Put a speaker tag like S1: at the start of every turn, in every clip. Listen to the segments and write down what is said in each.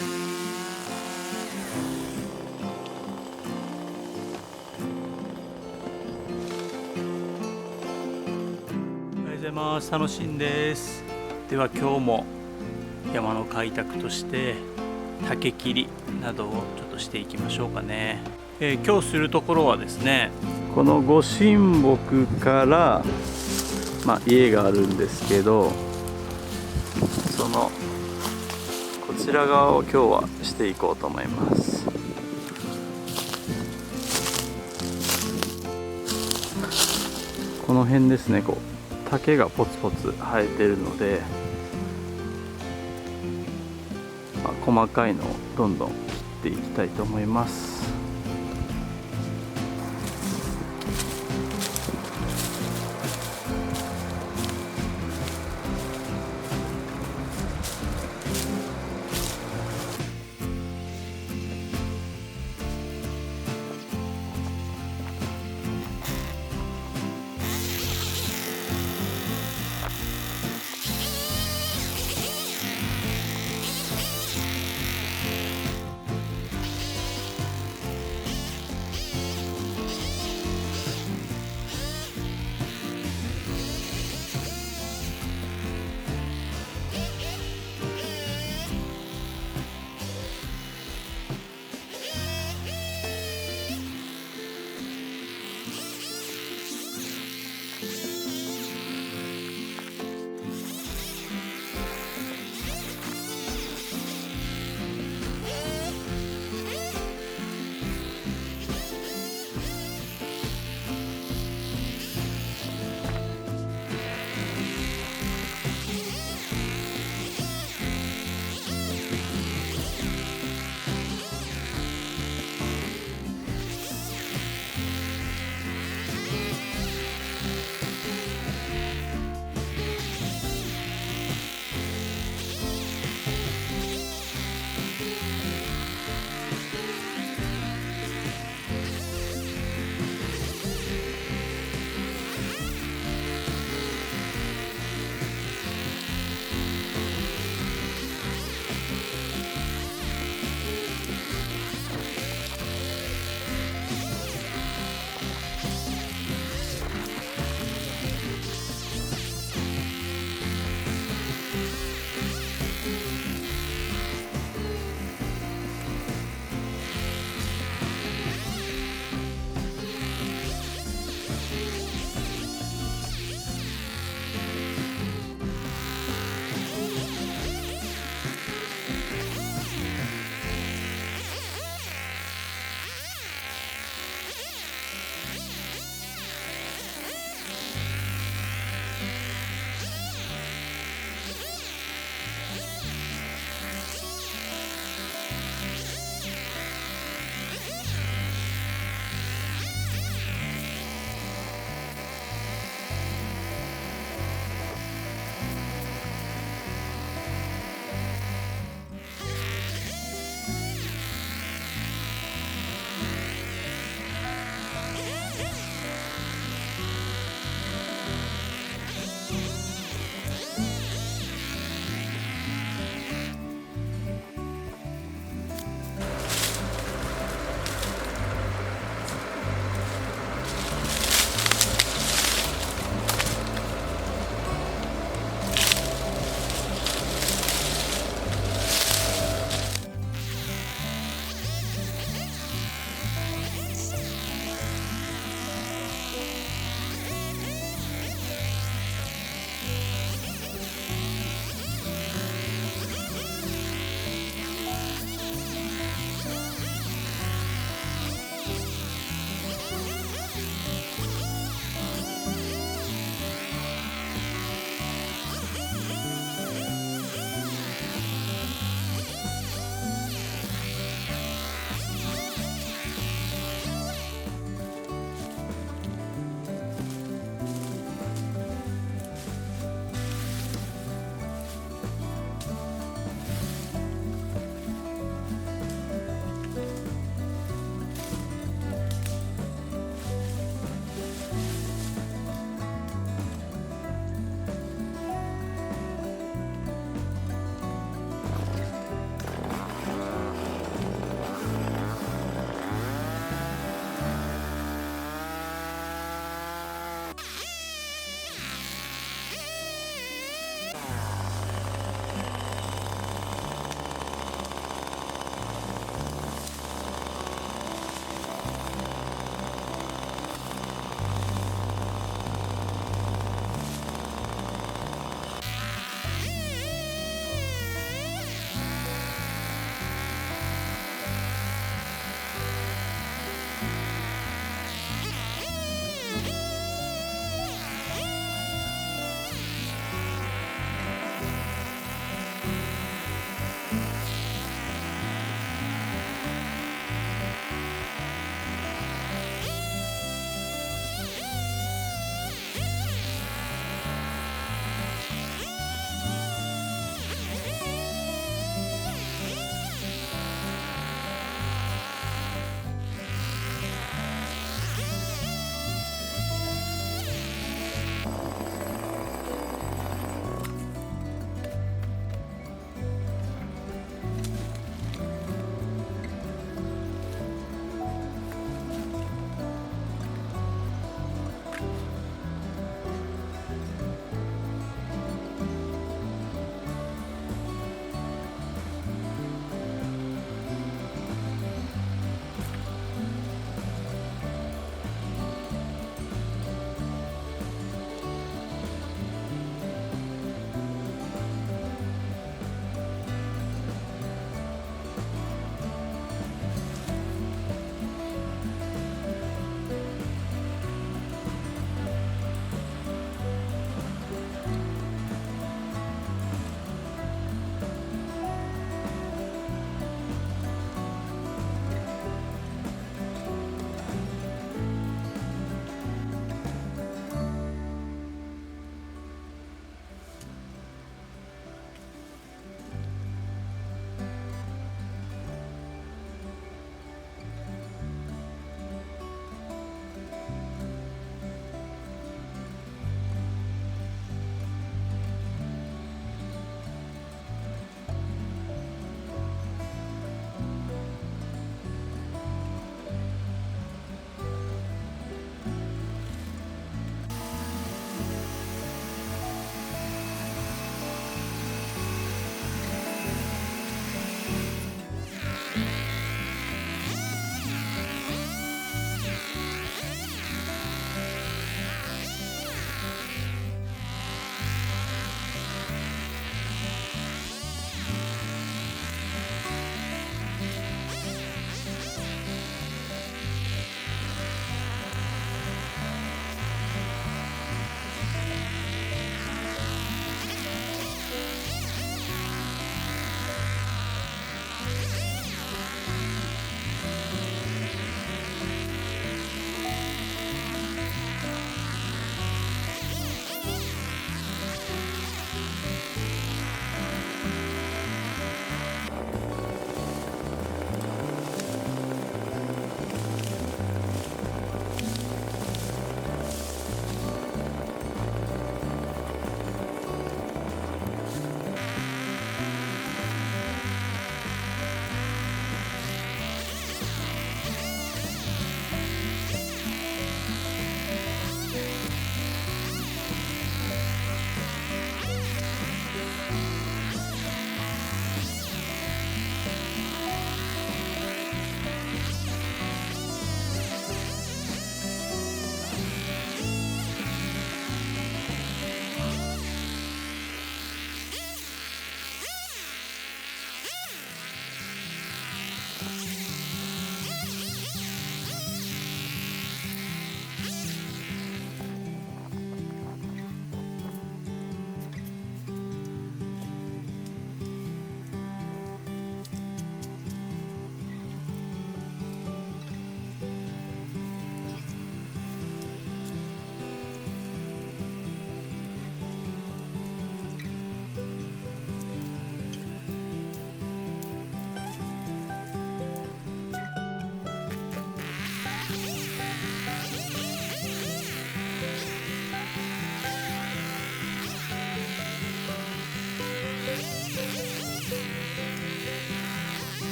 S1: おはようございます。楽しんです。では今日も山の開拓として竹切りなどをちょっとしていきましょうかね。今日するところはですね、この御神木から、家があるんですけど、そのこちら側を今日はしていこうと思います。この辺ですね、竹がポツポツ生えてるので、細かいのをどんどん切っていきたいと思います。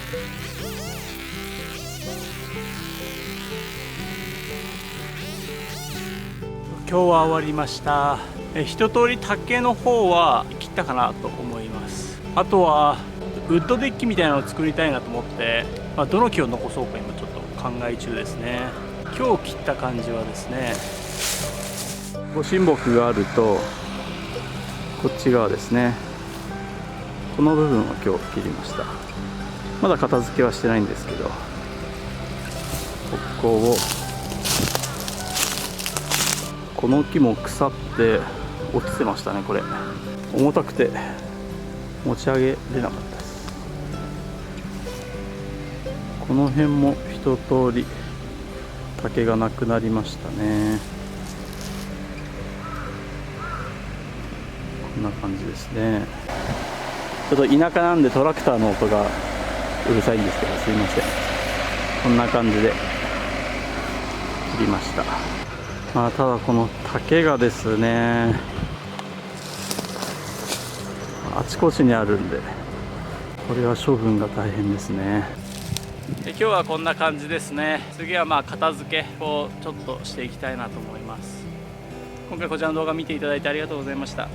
S1: 今日は終わりました。一通り竹の方は切ったかなと思います。あとはウッドデッキみたいなのを作りたいなと思って、どの木を残そうか今ちょっと考え中ですね。今日切った感じはですね、ご神木があるとこっち側ですね、この部分を今日切りました。まだ片付けはしてないんですけど、ここを、この木も腐って落ちてましたね。これ重たくて持ち上げれなかったです。この辺も一通り竹がなくなりましたね。こんな感じですね。ちょっと田舎なんでトラクターの音がうるさいんですけど、すいません。こんな感じで切りました。ただこの竹がですね、あちこちにあるんで、これは処分が大変ですね。今日はこんな感じですね。次は片付けをちょっとしていきたいなと思います。今回こちらの動画見ていただいてありがとうございました。